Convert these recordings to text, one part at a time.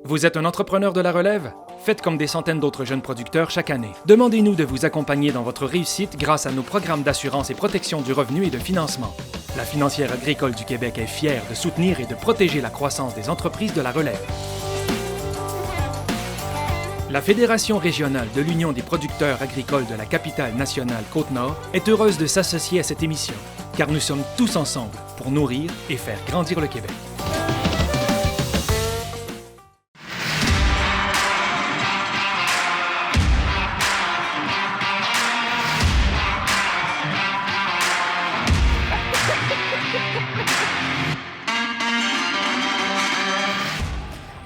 Vous êtes un entrepreneur de la relève? Faites comme des centaines d'autres jeunes producteurs chaque année. Demandez-nous de vous accompagner dans votre réussite grâce à nos programmes d'assurance et protection du revenu et de financement. La Financière agricole du Québec est fière de soutenir et de protéger la croissance des entreprises de la relève. La Fédération régionale de l'Union des producteurs agricoles de la capitale nationale Côte-Nord est heureuse de s'associer à cette émission, car nous sommes tous ensemble pour nourrir et faire grandir le Québec.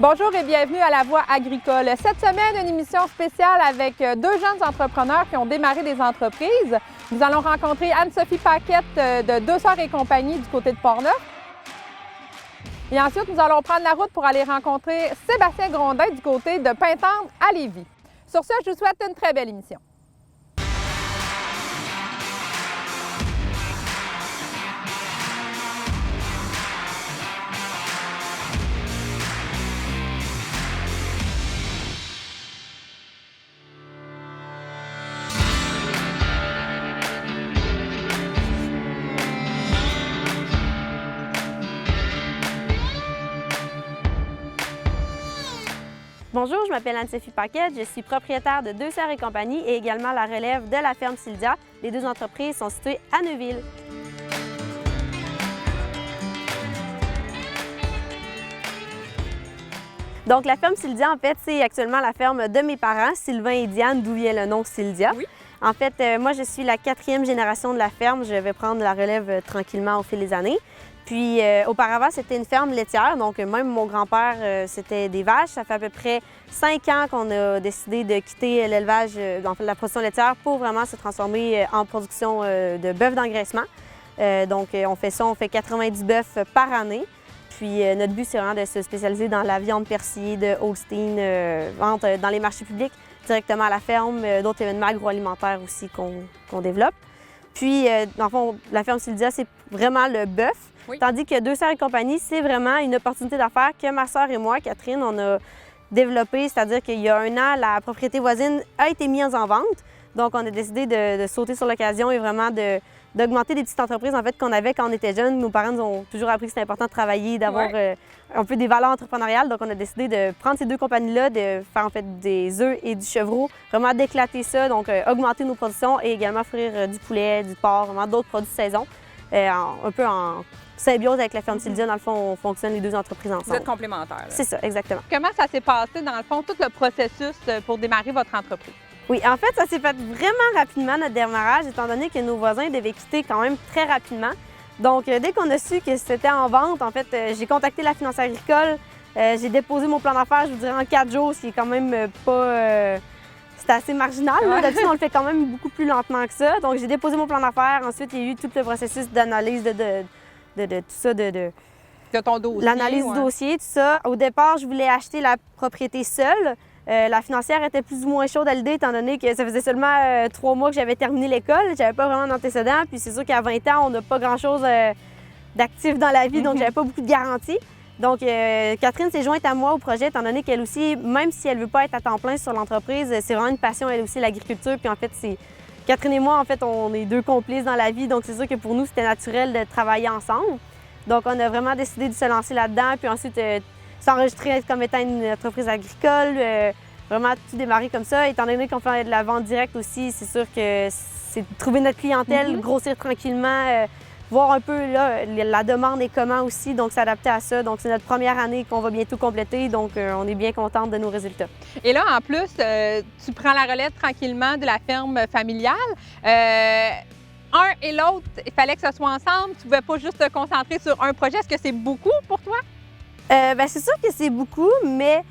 Bonjour et bienvenue à La Voix agricole. Cette semaine, une émission spéciale avec deux jeunes entrepreneurs qui ont démarré des entreprises. Nous allons rencontrer Anne-Sophie Paquette de Deux Sœurs et compagnie du côté de Portneuf. Et ensuite, nous allons prendre la route pour aller rencontrer Sébastien Grondin du côté de Pintendre à Lévis. Sur ce, je vous souhaite une très belle émission. Bonjour, je m'appelle Anne-Sophie Paquette, je suis propriétaire de Deux Sœurs et compagnie et également la relève de la ferme Syldia. Les deux entreprises sont situées à Neuville. Donc la ferme Syldia, en fait, c'est actuellement la ferme de mes parents, Sylvain et Diane, d'où vient le nom Syldia. Oui. En fait, moi je suis la 4e génération de la ferme, je vais prendre la relève tranquillement au fil des années. Puis auparavant, c'était une ferme laitière, donc même mon grand-père, c'était des vaches. Ça fait à peu près 5 ans qu'on a décidé de quitter l'élevage, en fait, la production laitière pour vraiment se transformer en production de bœuf d'engraissement. Donc on fait ça, on fait 90 bœufs par année. Puis notre but, c'est vraiment de se spécialiser dans la viande persillée de Holstein, vente dans les marchés publics, directement à la ferme, d'autres événements agroalimentaires aussi qu'on développe. Puis, dans le fond, la ferme Syldia, c'est vraiment le bœuf. Oui. Tandis que Deux Sœurs et compagnie, c'est vraiment une opportunité d'affaires que ma sœur et moi, Catherine, on a développée. C'est-à-dire qu'il y a 1 an, la propriété voisine a été mise en vente. Donc, on a décidé de sauter sur l'occasion et vraiment d'augmenter des petites entreprises en fait, qu'on avait quand on était jeunes. Nos parents nous ont toujours appris que c'était important de travailler, d'avoir un peu des valeurs entrepreneuriales. Donc, on a décidé de prendre ces deux compagnies-là, de faire en fait des œufs et du chevreau, vraiment d'éclater ça, donc augmenter nos productions et également offrir du poulet, du porc, vraiment d'autres produits de saison, un peu en symbiose avec la ferme Syldia. Dans le fond, on fonctionne les deux entreprises ensemble. Vous êtes complémentaires. C'est ça, exactement. Comment ça s'est passé, dans le fond, tout le processus pour démarrer votre entreprise? Oui, en fait, ça s'est fait vraiment rapidement, notre démarrage, étant donné que nos voisins devaient quitter quand même très rapidement. Donc, dès qu'on a su que c'était en vente, en fait, j'ai contacté la Financière agricole. J'ai déposé mon plan d'affaires, je vous dirais, en 4 jours, ce qui est quand même pas... C'était assez marginal. D'habitude, on le fait quand même beaucoup plus lentement que ça. Donc, j'ai déposé mon plan d'affaires. Ensuite, il y a eu tout le processus d'analyse de tout ça, de ton dossier. L'analyse du dossier, tout ça. Au départ, je voulais acheter la propriété seule. La financière était plus ou moins chaude à l'idée, étant donné que ça faisait seulement 3 mois que j'avais terminé l'école. J'avais pas vraiment d'antécédents. Puis c'est sûr qu'à 20 ans, on n'a pas grand-chose d'actif dans la vie, donc j'avais pas beaucoup de garanties. Donc, Catherine s'est jointe à moi au projet, étant donné qu'elle aussi, même si elle ne veut pas être à temps plein sur l'entreprise, c'est vraiment une passion, elle aussi, l'agriculture. Puis en fait, Catherine et moi, en fait, on est deux complices dans la vie, donc c'est sûr que pour nous, c'était naturel de travailler ensemble. Donc, on a vraiment décidé de se lancer là-dedans, puis ensuite s'enregistrer comme étant une entreprise agricole, vraiment tout démarrer comme ça. Étant donné qu'on fait de la vente directe aussi, c'est sûr que c'est de trouver notre clientèle, grossir tranquillement, voir un peu là, la demande est comment aussi, donc s'adapter à ça. Donc, c'est notre première année qu'on va bientôt compléter, donc on est bien contente de nos résultats. Et là, en plus, tu prends la relève tranquillement de la ferme familiale. Un et l'autre, il fallait que ce soit ensemble. Tu ne pouvais pas juste te concentrer sur un projet. Est-ce que c'est beaucoup pour toi? Bien, c'est sûr que c'est beaucoup, mais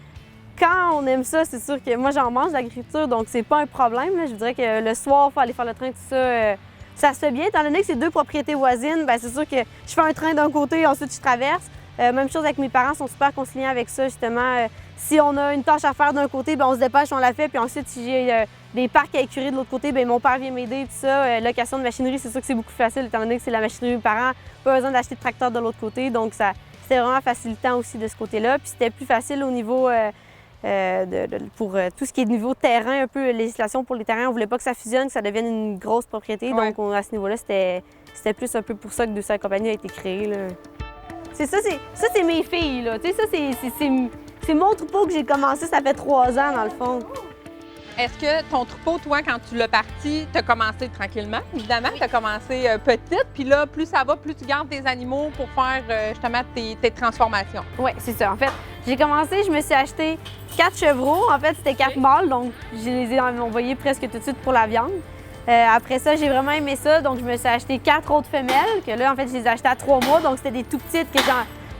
quand on aime ça, c'est sûr que moi, j'en mange de l'agriculture, donc c'est pas un problème. Là. Je dirais que le soir, il faut aller faire le train, tout ça, ça se fait bien. Étant donné que c'est deux propriétés voisines, bien, c'est sûr que je fais un train d'un côté, ensuite je traverse. Même chose avec mes parents, sont super conciliants avec ça, justement. Si on a une tâche à faire d'un côté, bien, on se dépêche, on la fait. Puis ensuite, si j'ai des parcs à écurer de l'autre côté, bien, mon père vient m'aider, tout ça. Location de machinerie, c'est sûr que c'est beaucoup plus facile, étant donné que c'est la machinerie de mes parents. Pas besoin d'acheter de tracteur de l'autre côté. Donc, ça c'était vraiment facilitant aussi de ce côté-là. Puis c'était plus facile au niveau, pour tout ce qui est niveau terrain, un peu législation pour les terrains. On voulait pas que ça fusionne, que ça devienne une grosse propriété. Ouais. Donc à ce niveau-là, c'était plus un peu pour ça que 200 et compagnie a été créé, là. C'est ça, c'est mes filles, là. Tu sais, ça, c'est mon troupeau que j'ai commencé, ça fait 3 ans, dans le fond. Est-ce que ton troupeau, toi, quand tu l'as parti, tu as commencé tranquillement, évidemment, tu as commencé petite, puis là, plus ça va, plus tu gardes tes animaux pour faire justement tes transformations. Oui, c'est ça. En fait, j'ai commencé, je me suis acheté 4 chevreaux. En fait, c'était 4 mâles, donc je les ai envoyés presque tout de suite pour la viande. Après ça, j'ai vraiment aimé ça, donc je me suis acheté 4 autres femelles, que là, en fait, je les ai achetées à 3 mois, donc c'était des tout petites que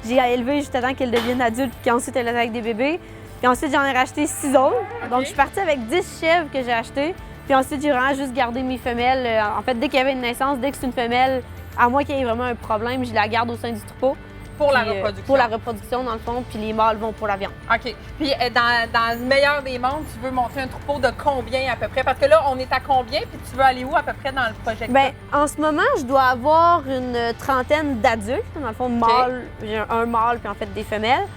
j'ai élevées juste temps qu'elles deviennent adultes, puis qu'ensuite elles étaient avec des bébés. Puis ensuite, j'en ai racheté 6 autres. OK. Donc, je suis partie avec 10 chèvres que j'ai achetées. Puis ensuite, j'ai vraiment juste gardé mes femelles. En fait, dès qu'il y avait une naissance, dès que c'est une femelle, à moins qu'il y ait vraiment un problème, je la garde au sein du troupeau. Pour la Puis, reproduction. pour la reproduction, dans le fond. Puis les mâles vont pour la viande. OK. Puis dans le meilleur des mondes, tu veux monter un troupeau de combien à peu près? Parce que là, on est à combien? Puis tu veux aller où à peu près dans le projet? Bien, en ce moment, je dois avoir une trentaine d'adultes. Dans le fond, mâles. J'ai un mâle, puis en fait, des femelles.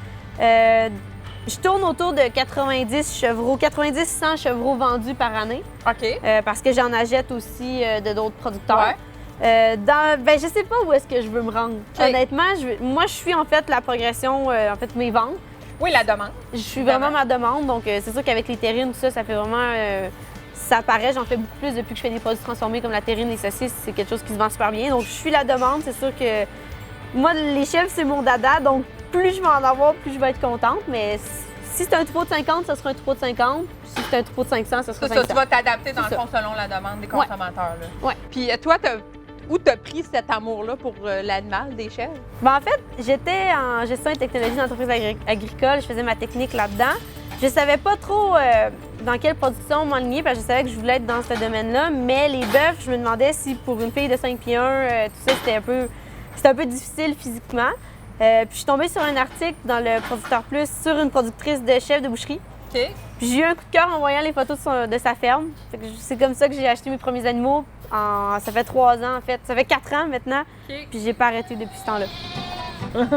Je tourne autour de 90-100 chevreaux vendus par année. OK. Parce que j'en achète aussi de d'autres producteurs. Ouais. Je sais pas où est-ce que je veux me rendre. OK. Honnêtement, moi, je suis en fait la progression, mes ventes. Oui, la demande. Je suis vraiment ma demande. Donc, c'est sûr qu'avec les terrines, tout ça, ça fait vraiment. Ça paraît, j'en fais beaucoup plus depuis que je fais des produits transformés comme la terrine, les saucisses. C'est quelque chose qui se vend super bien. Donc, je suis la demande. C'est sûr que moi, les chèvres, c'est mon dada. Donc, plus je vais en avoir, plus je vais être contente. Mais si c'est un troupeau de 50, ça sera un troupeau de 50. Si c'est un troupeau de 500, ça sera C'est 500. ça, tu vas t'adapter dans le C'est fond selon la demande des consommateurs. Là. Ouais. Puis toi, où t'as pris cet amour-là pour l'animal, des chèvres? Ben, en fait, j'étais en gestion et technologie d'entreprise agricole. Je faisais ma technique là-dedans. Je savais pas trop dans quelle production m'enligner parce que je savais que je voulais être dans ce domaine-là. Mais les bœufs, je me demandais si pour une fille de 5 pieds 1, tout ça, c'était un peu difficile physiquement. Puis je suis tombée sur un article dans le Producteur Plus sur une productrice de chèvres de boucherie. OK. Puis j'ai eu un coup de cœur en voyant les photos de sa ferme. C'est comme ça que j'ai acheté mes premiers animaux. Ça fait 3 ans, en fait. Ça fait 4 ans maintenant. OK. Puis j'ai pas arrêté depuis ce temps-là. Ben ouais,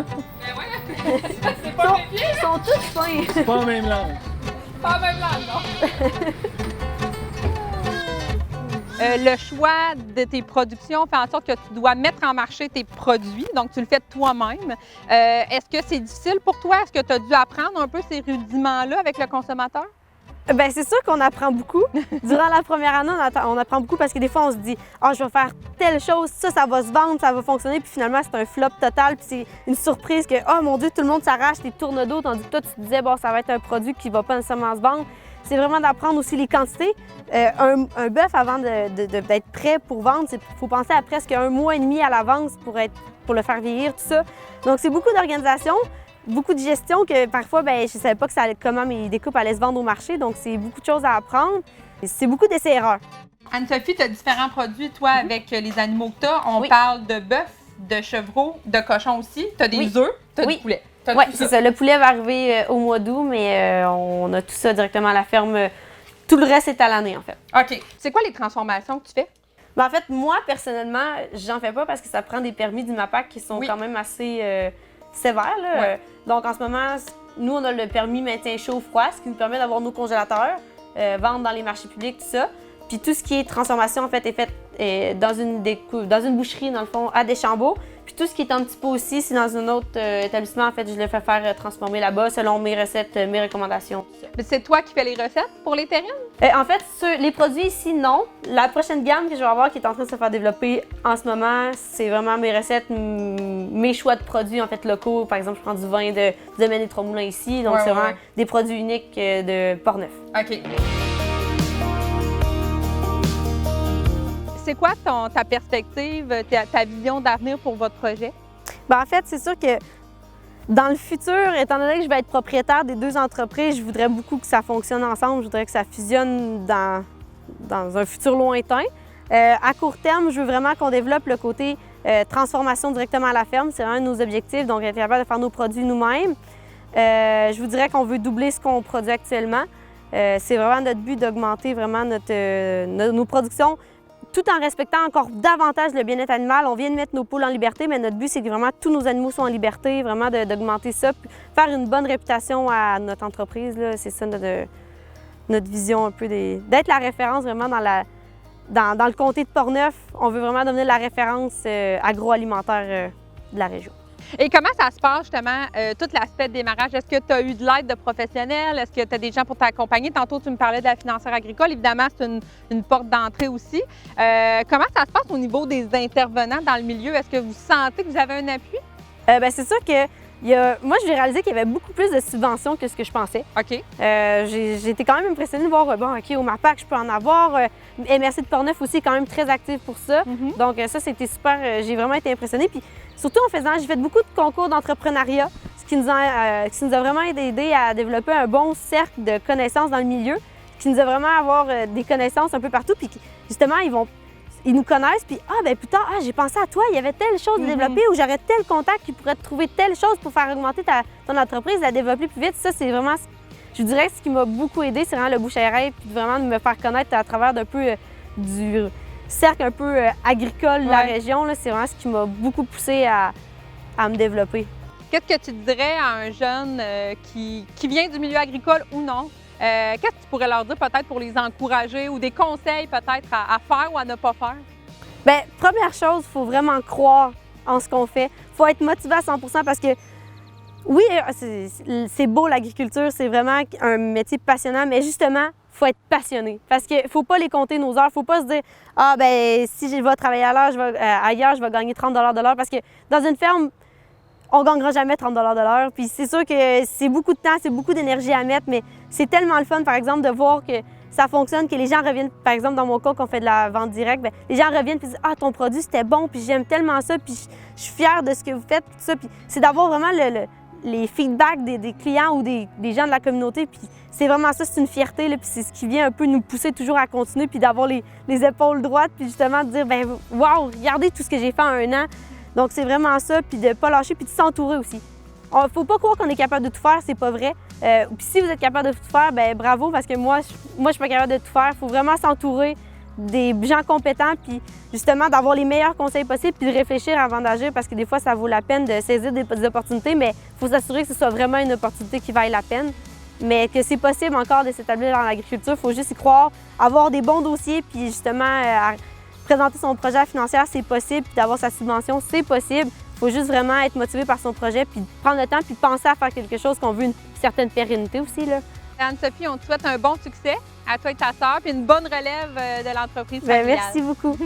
c'est pas mes pieds, Ils sont tous fins. C'est pas la même langue. pas même là, non? Le choix de tes productions fait en sorte que tu dois mettre en marché tes produits, donc tu le fais toi-même. Est-ce que c'est difficile pour toi? Est-ce que tu as dû apprendre un peu ces rudiments-là avec le consommateur? Bien, c'est sûr qu'on apprend beaucoup. Durant la première année, on apprend beaucoup parce que des fois, on se dit « Ah, je vais faire telle chose, ça va se vendre, ça va fonctionner. » Puis finalement, c'est un flop total. Puis c'est une surprise que « Oh mon Dieu, tout le monde s'arrache les tournes d'eau. » Tandis que toi, tu te disais « Bon, ça va être un produit qui va pas nécessairement se vendre. » C'est vraiment d'apprendre aussi les quantités. Un bœuf, avant d'être prêt pour vendre, il faut penser à presque 1 mois et demi à l'avance pour le faire vieillir, tout ça. Donc, c'est beaucoup d'organisation, beaucoup de gestion que parfois, je ne savais pas comment mes découpes allaient se vendre au marché. Donc, c'est beaucoup de choses à apprendre. C'est beaucoup d'essais-erreurs. Anne-Sophie, tu as différents produits, toi, avec les animaux que tu as. On Oui. parle de bœuf, de chevreau, de cochon aussi. Tu as des Oui. œufs, tu as Oui. du poulet. T'as Oui, tout c'est ça. Le poulet va arriver au mois d'août, mais on a tout ça directement à la ferme. Tout le reste est à l'année, en fait. OK. C'est quoi les transformations que tu fais? En fait, moi, personnellement, j'en fais pas parce que ça prend des permis du MAPAC qui sont Oui. quand même assez sévères. Là. Ouais. Donc, en ce moment, nous, on a le permis maintien chaud-froid, ce qui nous permet d'avoir nos congélateurs, vendre dans les marchés publics, tout ça. Puis tout ce qui est transformation, en fait, est fait dans une boucherie, dans le fond, à Deschambault. Puis tout ce qui est un petit peu aussi, c'est dans un autre établissement, en fait, je le fais faire transformer là-bas selon mes recettes, mes recommandations, tout ça. Mais c'est toi qui fais les recettes pour les terrines? En fait, les produits ici, non. La prochaine gamme que je vais avoir qui est en train de se faire développer en ce moment, c'est vraiment mes recettes, mes choix de produits en fait locaux. Par exemple, je prends du vin de Domaine des Trois-Moulins ici, donc c'est vraiment des produits uniques de Portneuf. OK. C'est quoi ta perspective, ta vision d'avenir pour votre projet? En fait, c'est sûr que dans le futur, étant donné que je vais être propriétaire des 2 entreprises, je voudrais beaucoup que ça fonctionne ensemble. Je voudrais que ça fusionne dans un futur lointain. À court terme, je veux vraiment qu'on développe le côté transformation directement à la ferme. C'est vraiment un de nos objectifs, donc être capable de faire nos produits nous-mêmes. Je vous dirais qu'on veut doubler ce qu'on produit actuellement. C'est vraiment notre but d'augmenter vraiment nos productions. tout en respectant encore davantage le bien-être animal. On vient de mettre nos poules en liberté, mais notre but, c'est que vraiment tous nos animaux soient en liberté, vraiment d'augmenter ça, puis faire une bonne réputation à notre entreprise. C'est ça notre vision un peu, d'être la référence vraiment dans le comté de Portneuf. On veut vraiment devenir la référence agroalimentaire de la région. Et comment ça se passe justement, tout l'aspect de démarrage? Est-ce que tu as eu de l'aide de professionnels? Est-ce que tu as des gens pour t'accompagner? Tantôt, tu me parlais de la financière agricole. Évidemment, c'est une porte d'entrée aussi. Comment ça se passe au niveau des intervenants dans le milieu? Est-ce que vous sentez que vous avez un appui? Bien, c'est sûr que moi, j'ai réalisé qu'il y avait beaucoup plus de subventions que ce que je pensais. OK. J'ai été quand même impressionnée de voir, bon, OK, au MAPAC, je peux en avoir. MRC de Portneuf aussi est quand même très active pour ça. Donc, ça, c'était super. J'ai vraiment été impressionnée. Puis, surtout j'ai fait beaucoup de concours d'entrepreneuriat, ce qui nous a vraiment aidé à développer un bon cercle de connaissances dans le milieu, qui nous a vraiment à avoir des connaissances un peu partout. Puis, justement, ils nous connaissent, puis ben plus tard, j'ai pensé à toi, il y avait telle chose à développer ou j'aurais tel contact qui pourrait te trouver telle chose pour faire augmenter ton entreprise, la développer plus vite. Ça, c'est vraiment, je dirais, ce qui m'a beaucoup aidé, c'est vraiment le bouche à oreille, puis vraiment de me faire connaître à travers du cercle un peu agricole de la région. C'est vraiment ce qui m'a beaucoup poussé à me développer. Qu'est-ce que tu dirais à un jeune qui vient du milieu agricole ou non? Qu'est-ce que tu pourrais leur dire peut-être pour les encourager ou des conseils peut-être à faire ou à ne pas faire? Bien, première chose, il faut vraiment croire en ce qu'on fait. Il faut être motivé à 100% parce que oui, c'est beau l'agriculture, c'est vraiment un métier passionnant, mais justement, il faut être passionné. Parce qu'il ne faut pas les compter nos heures, il ne faut pas se dire « Ah, ben si je vais travailler ailleurs, je vais gagner 30 de l'heure. » Parce que dans une ferme, on ne gagnera jamais 30 de l'heure. Puis c'est sûr que c'est beaucoup de temps, c'est beaucoup d'énergie à mettre, mais c'est tellement le fun, par exemple, de voir que ça fonctionne, que les gens reviennent, par exemple, dans mon cas, qu'on fait de la vente directe, bien, les gens reviennent et disent « Ah, ton produit, c'était bon, puis j'aime tellement ça, puis je suis fière de ce que vous faites, puis tout ça. » Puis c'est d'avoir vraiment les feedbacks des clients ou des gens de la communauté, puis c'est vraiment ça, c'est une fierté, là, puis c'est ce qui vient un peu nous pousser toujours à continuer, puis d'avoir les épaules droites, puis justement de dire « Ben wow, regardez tout ce que j'ai fait en un an. » Donc, c'est vraiment ça, puis de ne pas lâcher, puis de s'entourer aussi. Il ne faut pas croire qu'on est capable de tout faire, c'est pas vrai. Puis si vous êtes capable de tout faire, bien bravo, parce que moi, je suis pas capable de tout faire. Il faut vraiment s'entourer des gens compétents, puis justement d'avoir les meilleurs conseils possibles, puis de réfléchir avant d'agir, parce que des fois, ça vaut la peine de saisir des opportunités, mais il faut s'assurer que ce soit vraiment une opportunité qui vaille la peine. Mais que c'est possible encore de s'établir dans l'agriculture, il faut juste y croire, avoir des bons dossiers, puis justement présenter son projet financier, c'est possible, puis d'avoir sa subvention, c'est possible. Il faut juste vraiment être motivé par son projet, puis prendre le temps, puis penser à faire quelque chose qu'on veut une certaine pérennité aussi, là. Anne-Sophie, on te souhaite un bon succès à toi et ta sœur, puis une bonne relève de l'entreprise familiale. Bien, merci beaucoup.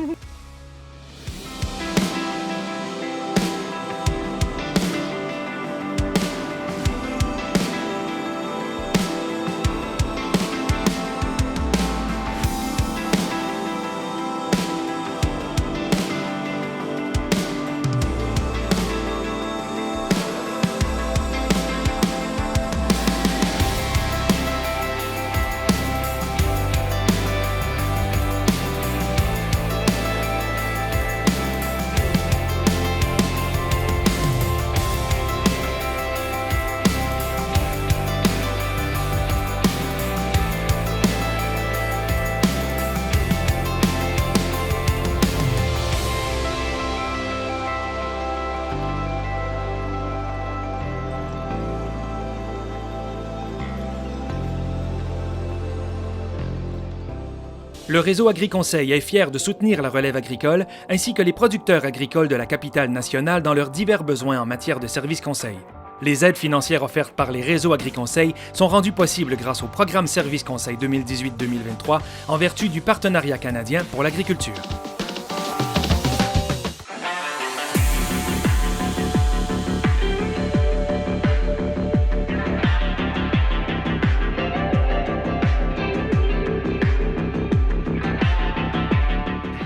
Le réseau AgriConseil est fier de soutenir la relève agricole ainsi que les producteurs agricoles de la capitale nationale dans leurs divers besoins en matière de services conseils. Les aides financières offertes par les réseaux AgriConseil sont rendues possibles grâce au programme Service Conseil 2018-2023 en vertu du Partenariat canadien pour l'agriculture.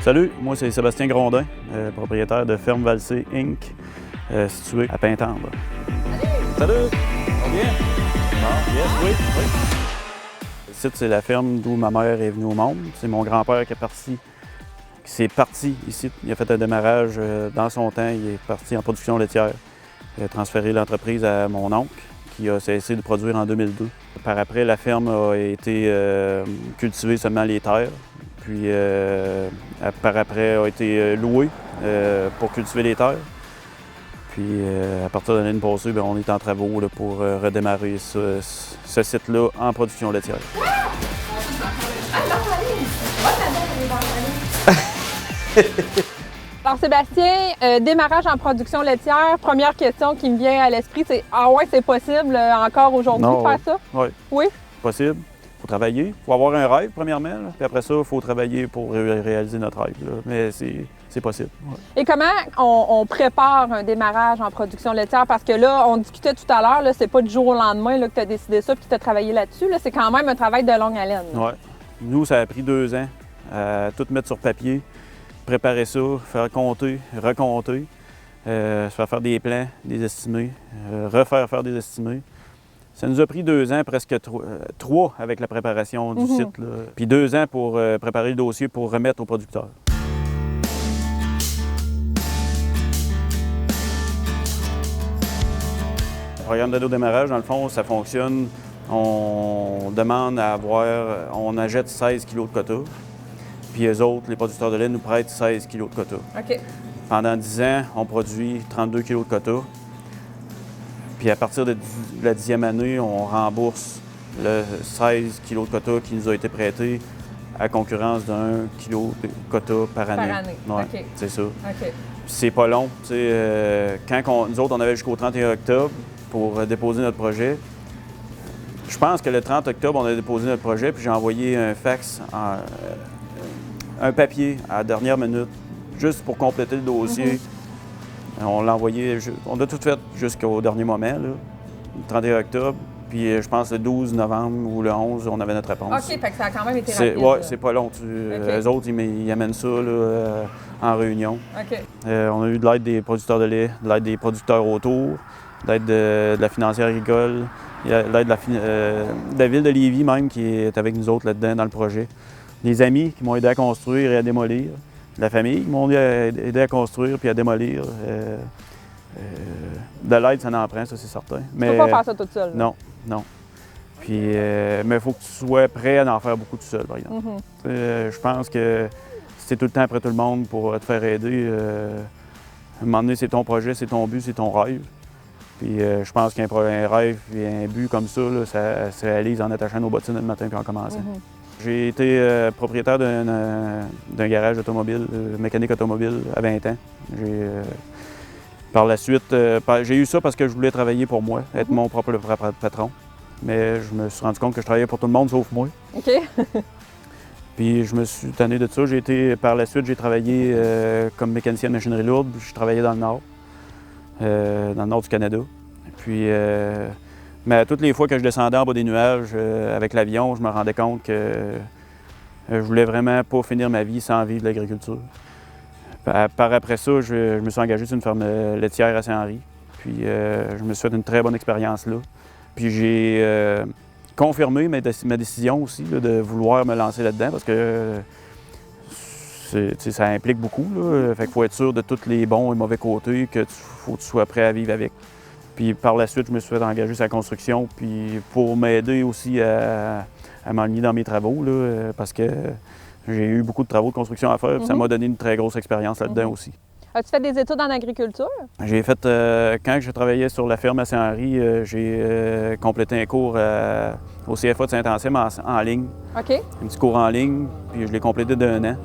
Salut, moi c'est Sébastien Grondin, propriétaire de Ferme Valsé Inc., située à Pintendre. Salut! Ça va bien? Bon, yes, oui. Ici, c'est la ferme d'où ma mère est venue au monde. C'est mon grand-père qui s'est parti ici. Il a fait un démarrage dans son temps. Il est parti en production laitière. Il a transféré l'entreprise à mon oncle, qui a cessé de produire en 2002. Par après, la ferme a été cultivée seulement les terres. puis par après a été loué pour cultiver les terres. Puis à partir de l'année passée, bien, on est en travaux là, pour redémarrer ce site-là en production laitière. Alors Sébastien, démarrage en production laitière, première question qui me vient à l'esprit, c'est « Ah ouais, c'est possible encore aujourd'hui de faire ça? » Oui. Oui? C'est possible. Il faut travailler. Il faut avoir un rêve, premièrement. Là. Puis après ça, il faut travailler pour réaliser notre rêve. Là. Mais c'est possible. Ouais. Et comment on prépare un démarrage en production laitière? Parce que là, on discutait tout à l'heure, c'est pas du jour au lendemain là, que tu as décidé ça et que tu as travaillé là-dessus. Là. C'est quand même un travail de longue haleine. Oui. Nous, ça a pris 2 ans à tout mettre sur papier, préparer ça, faire compter, recompter, se faire des plans, des estimés, refaire faire des estimés. Ça nous a pris 2 ans, presque 3 avec la préparation du site. Là. Puis 2 ans pour préparer le dossier pour remettre aux producteurs. Le programme d'aide au démarrage, dans le fond, ça fonctionne. On demande à avoir, on achète 16 kg de quota. Puis eux autres, les producteurs de lait, nous prêtent 16 kg de quota. OK. Pendant 10 ans, on produit 32 kg de quota. Puis à partir de la 10e année, on rembourse le 16 kg de quota qui nous a été prêté à concurrence d'1 kg de quota par année. Par année, Ouais, OK. c'est ça. OK. C'est pas long. Nous autres, on avait jusqu'au 31 octobre pour déposer notre projet. Je pense que le 30 octobre, on a déposé notre projet, puis j'ai envoyé un fax, un papier à la dernière minute, juste pour compléter le dossier. On l'a envoyé, on a tout fait jusqu'au dernier moment, là, le 31 octobre. Puis je pense le 12 novembre ou le 11, on avait notre réponse. OK, fait que ça a quand même été rapide. Oui, c'est pas long. Eux autres, ils amènent ça là, en réunion. OK. On a eu de l'aide des producteurs de lait, de l'aide des producteurs autour, de l'aide de la financière agricole, l'aide de la ville de Lévis même qui est avec nous autres là-dedans dans le projet. Des amis qui m'ont aidé à construire et à démolir. La famille qui m'ont aidé à construire puis à démolir. De l'aide, ça en prend, ça c'est certain. Tu peux pas faire ça toute seule. Non, non. Puis, mais il faut que tu sois prêt à en faire beaucoup tout seul, par exemple. Je pense que si tu es tout le temps après tout le monde pour te faire aider, à un moment donné, c'est ton projet, c'est ton but, c'est ton rêve. Puis je pense qu'un rêve et un but comme ça, là, ça se réalise en attachant nos bottines le matin puis en commençant. J'ai été propriétaire d'un garage automobile, mécanique automobile, à 20 ans. Par la suite, j'ai eu ça parce que je voulais travailler pour moi, être mon propre patron. Mais je me suis rendu compte que je travaillais pour tout le monde sauf moi. OK. Puis je me suis tanné de ça. Par la suite, j'ai travaillé comme mécanicien de machinerie lourde. Je travaillais dans le nord du Canada. Puis, mais toutes les fois que je descendais en bas des nuages avec l'avion, je me rendais compte que je voulais vraiment pas finir ma vie sans vivre de l'agriculture. Par après ça, je me suis engagé sur une ferme laitière à Saint-Henri. Puis je me suis fait une très bonne expérience là. Puis j'ai confirmé ma décision aussi là, de vouloir me lancer là-dedans parce que ça implique beaucoup. Là. Fait qu'il faut être sûr de tous les bons et mauvais côtés, que faut que tu sois prêt à vivre avec. Puis par la suite, je me suis fait engager sur la construction, puis pour m'aider aussi à m'enligner dans mes travaux, là, parce que j'ai eu beaucoup de travaux de construction à faire, puis ça m'a donné une très grosse expérience là-dedans aussi. As-tu fait des études en agriculture? J'ai fait, quand je travaillais sur la ferme à Saint-Henri, j'ai complété un cours au CFA de Saint-Anselme en ligne. OK. Un petit cours en ligne, puis je l'ai complété d'1 an.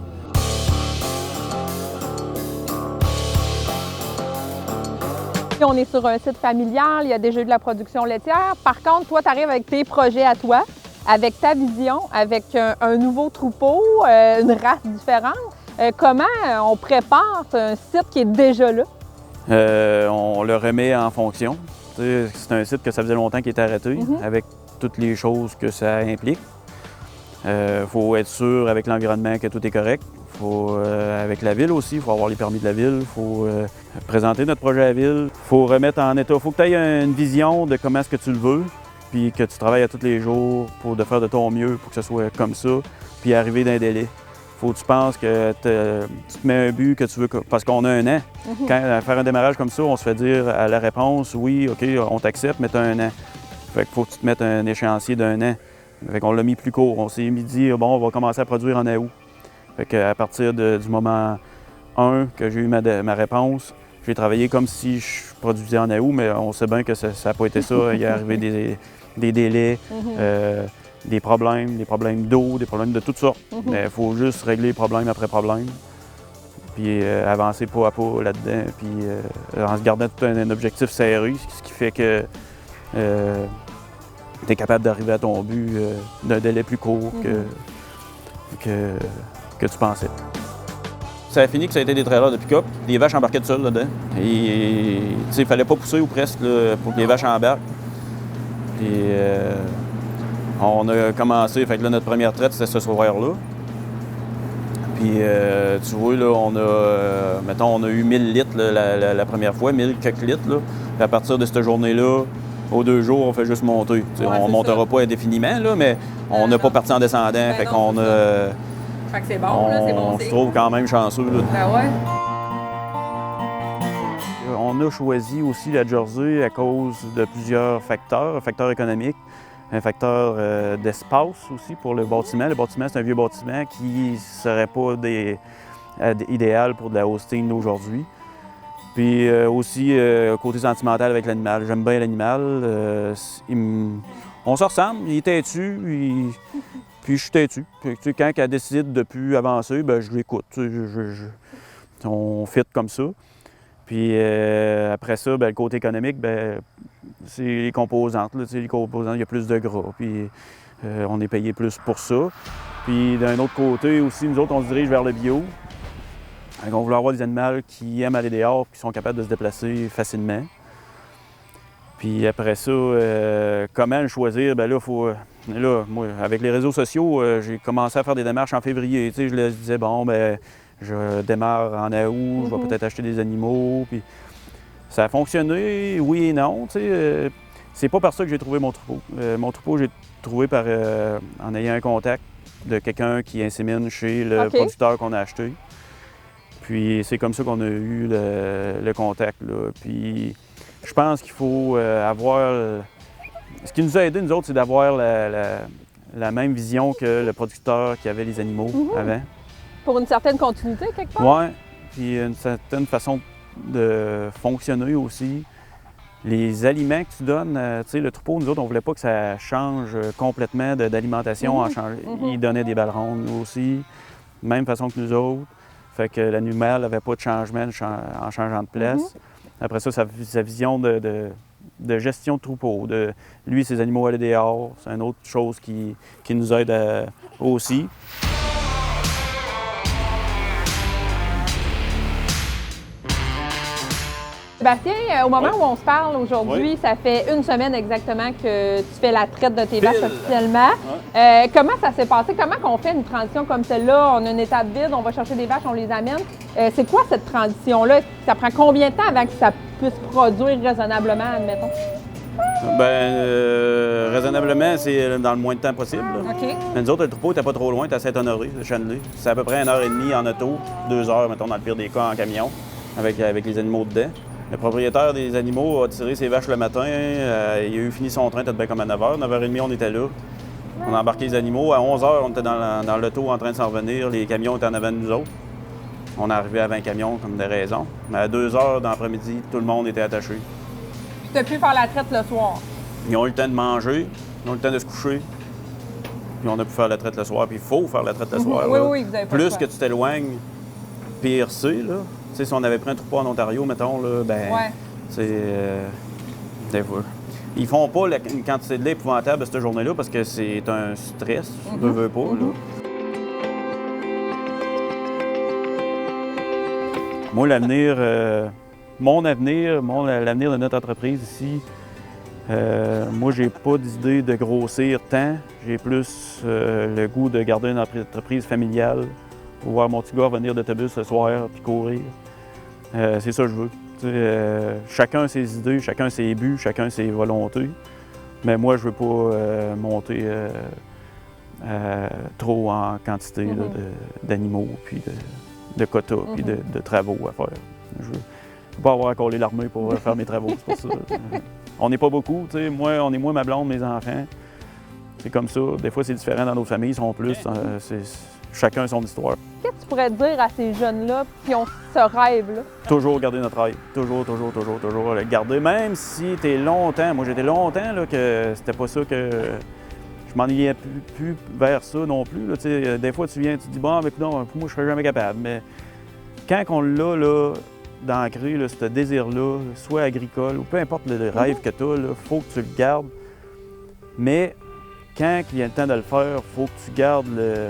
On est sur un site familial, il y a déjà eu de la production laitière. Par contre, toi, tu arrives avec tes projets à toi, avec ta vision, avec un nouveau troupeau, une race différente. Comment on prépare un site qui est déjà là? On le remet en fonction. C'est un site que ça faisait longtemps qu'il était arrêté, avec toutes les choses que ça implique. Faut être sûr avec l'environnement que tout est correct. Avec la ville aussi, il faut avoir les permis de la ville, il faut présenter notre projet à la ville, il faut remettre en état. Il faut que tu aies une vision de comment est-ce que tu le veux, puis que tu travailles à tous les jours pour faire de ton mieux pour que ce soit comme ça, puis arriver dans un délai. Il faut que tu penses que tu te mets un but que tu veux, parce qu'on a 1 an. Quand à faire un démarrage comme ça, on se fait dire à la réponse, oui, OK, on t'accepte, mais tu as 1 an. Fait qu'il faut que tu te mettes un échéancier d'1 an. Fait qu'on l'a mis plus court. On s'est dit, bon, on va commencer à produire en août. Fait qu'à partir du moment 1 que j'ai eu ma réponse, j'ai travaillé comme si je produisais en août, mais on sait bien que ça n'a pas été ça. Il est arrivé des délais, des problèmes d'eau, des problèmes de toutes sortes. Mais il faut juste régler problème après problème, puis avancer pas à pas là-dedans, puis en se gardant tout un objectif serré, ce qui fait que tu es capable d'arriver à ton but d'un délai plus court que tu pensais. Ça a fini que ça a été des trailers de pick-up, des vaches embarquaient tout seules là-dedans. Il fallait pas pousser ou presque là, pour que les vaches embarquent. Puis on a commencé, fait que là, notre première traite, c'était ce soir-là. Puis tu vois, là, on a eu 1000 litres là, la première fois, 1000 quelques litres. Là. Puis à partir de cette journée-là, aux 2 jours, on fait juste monter. On ne montera pas indéfiniment, là, mais on n'a pas parti en descendant. Fait qu'on a. Fait que c'est bon, là, c'est bon. On se trouve quand même chanceux. Là. Ben ouais. On a choisi aussi la Jersey à cause de plusieurs facteurs. Un facteur économique, un facteur d'espace aussi pour le bâtiment. Le bâtiment, c'est un vieux bâtiment qui ne serait pas idéal pour de la hosting d'aujourd'hui. Puis aussi, côté sentimental avec l'animal. J'aime bien l'animal. On se ressemble, il est têtu, puis je suis têtu. Puis, quand elle décide de ne plus avancer, ben, je l'écoute. On fit comme ça. Puis après ça, ben, le côté économique, ben, c'est les composantes. Là, les composantes, il y a plus de gras. Puis on est payé plus pour ça. Puis d'un autre côté aussi, nous autres, on se dirige vers le bio. On voulait avoir des animaux qui aiment aller dehors et qui sont capables de se déplacer facilement. Puis après ça, comment le choisir? Bien là, moi, avec les réseaux sociaux, j'ai commencé à faire des démarches en février. Je leur disais, bon, ben je démarre en août, je vais peut-être acheter des animaux. Puis ça a fonctionné, oui et non. C'est pas par ça que j'ai trouvé mon troupeau. Mon troupeau, j'ai trouvé en ayant un contact de quelqu'un qui insémine chez le producteur qu'on a acheté. Puis c'est comme ça qu'on a eu le contact. Là. Puis je pense qu'il faut avoir... Ce qui nous a aidés, nous autres, c'est d'avoir la même vision que le producteur qui avait les animaux avant. Pour une certaine continuité, quelque part? Oui, puis une certaine façon de fonctionner aussi. Les aliments que tu donnes, tu sais, le troupeau, nous autres, on voulait pas que ça change complètement d'alimentation. Ils donnaient des balles rondes aussi, même façon que nous autres. Fait que l'animal n'avait pas de changement en changeant de place. Après ça, sa vision de gestion de troupeau. Lui, ses animaux allaient dehors, c'est une autre chose qui nous aide aussi. Sébastien, au moment où on se parle aujourd'hui, ça fait 1 semaine exactement que tu fais la traite de tes vaches officiellement. Comment ça s'est passé? Comment on fait une transition comme celle-là? On a une étape vide, on va chercher des vaches, on les amène. C'est quoi cette transition-là? Ça prend combien de temps avant que ça puisse produire raisonnablement, admettons? Bien, raisonnablement, c'est dans le moins de temps possible. OK. Mais nous autres, le troupeau n'était pas trop loin, c'était à Saint-Honoré, de Chandelay. C'est à peu près 1h30 en auto, 2 heures, mettons, dans le pire des cas, en camion, avec les animaux dedans. Le propriétaire des animaux a tiré ses vaches le matin. Il a eu fini son train, peut-être bien comme à 9h. 9h30, on était là. On a embarqué les animaux. À 11h, on était dans l'auto en train de s'en revenir. Les camions étaient en avant de nous autres. On est arrivé à 20 camions, comme des raisons. Mais à 2h dans l'après-midi, tout le monde était attaché. Puis tu as pu faire la traite le soir? Ils ont eu le temps de manger, ils ont eu le temps de se coucher. Puis on a pu faire la traite le soir. Puis il faut faire la traite le soir. Oui, vous avez pas plus que tu t'éloignes, pire c'est, là. Tu sais, si on avait pris un troupeau en Ontario, mettons, là, ben, c'est... Ils font pas une quantité de lait épouvantable cette journée-là parce que c'est un stress, je veux pas, là. Moi, l'avenir, l'avenir de notre entreprise ici, moi, j'ai pas d'idée de grossir tant. J'ai plus le goût de garder une entreprise familiale pour voir mon petit gars venir d'autobus le soir puis courir. C'est ça que je veux. Chacun ses idées, chacun ses buts, chacun ses volontés. Mais moi, je veux pas monter trop en quantité là, d'animaux, puis de quotas, puis de travaux à faire. Je veux pas avoir à coller l'armée pour faire mes travaux, c'est pour ça. On n'est pas beaucoup, tu sais. On est moi, ma blonde, mes enfants. C'est comme ça. Des fois, c'est différent dans nos familles, ils sont plus. Chacun son histoire. Qu'est-ce que tu pourrais dire à ces jeunes-là qui ont ce rêve-là? Toujours garder notre rêve. Toujours le garder. Même si t'es longtemps, moi j'étais longtemps là, que c'était pas ça que... Je m'ennuyais plus vers ça non plus. Là, des fois, tu viens, tu te dis, bon, mais non, moi, je serais jamais capable. Mais quand on l'a, là, d'ancrer, là, ce désir-là, soit agricole ou peu importe le rêve que tu as, il faut que tu le gardes. Mais quand il y a le temps de le faire, il faut que tu gardes le...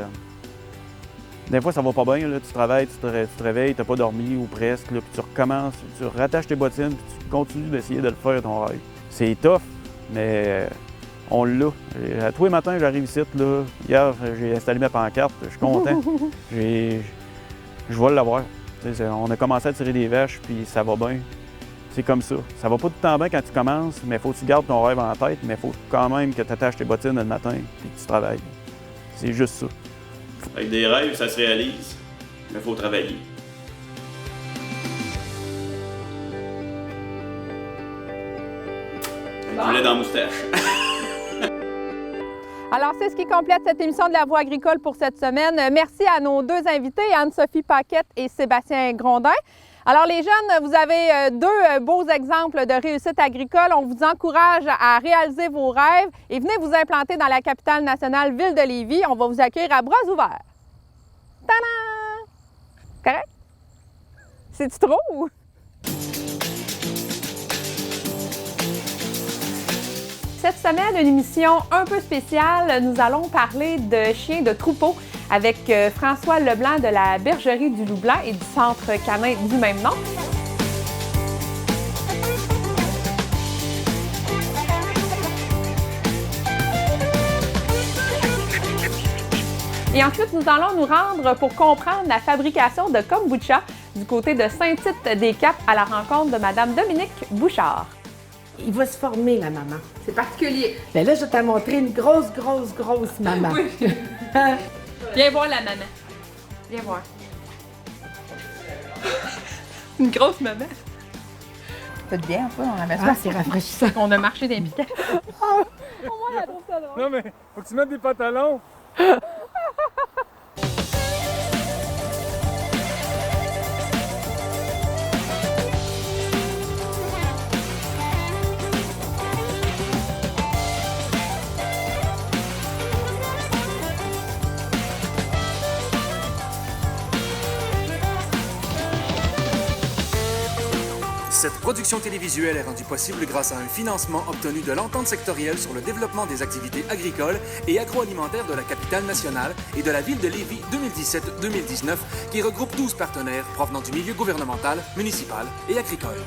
Des fois, ça va pas bien, là, tu travailles, tu te réveilles, tu n'as pas dormi ou presque, là, puis tu recommences, tu rattaches tes bottines, puis tu continues d'essayer de le faire, ton rêve. C'est tough, mais on l'a. À tous les matins, j'arrive ici, là. Hier, j'ai installé ma pancarte, je suis content. Je vais l'avoir. On a commencé à tirer des vaches, puis ça va bien. C'est comme ça. Ça va pas tout le temps bien quand tu commences, mais il faut que tu gardes ton rêve en tête, mais il faut quand même que tu attaches tes bottines le matin, puis que tu travailles. C'est juste ça. Avec des rêves, ça se réalise, mais il faut travailler. Un poulet dans la moustache. Alors, c'est ce qui complète cette émission de La Voix agricole pour cette semaine. Merci à nos deux invités, Anne-Sophie Paquette et Sébastien Grondin. Alors, les jeunes, vous avez deux beaux exemples de réussite agricole. On vous encourage à réaliser vos rêves et venez vous implanter dans la capitale nationale, ville de Lévis. On va vous accueillir à bras ouverts. Tadam! Correct? C'est-tu trop ou? Cette semaine, une émission un peu spéciale. Nous allons parler de chiens de troupeau avec François Leblanc de la Bergerie du Loup-Blanc et du Centre canin du même nom. Et ensuite, nous allons nous rendre pour comprendre la fabrication de kombucha du côté de Saint-Tite-des-Caps à la rencontre de Mme Dominique Bouchard. Il va se former, la maman. C'est particulier. Bien là, je vais te montrer une grosse maman. Oui. Viens voir la maman. Viens voir. Une grosse maman. Ça fait bien un peu, on la met Ah, c'est rafraîchissant. On a marché d'un piquet. Au moins, elle trouve ça drôle. Non, mais faut que tu mettes des pantalons. Cette production télévisuelle est rendue possible grâce à un financement obtenu de l'Entente sectorielle sur le développement des activités agricoles et agroalimentaires de la capitale nationale et de la ville de Lévis 2017-2019, qui regroupe 12 partenaires provenant du milieu gouvernemental, municipal et agricole.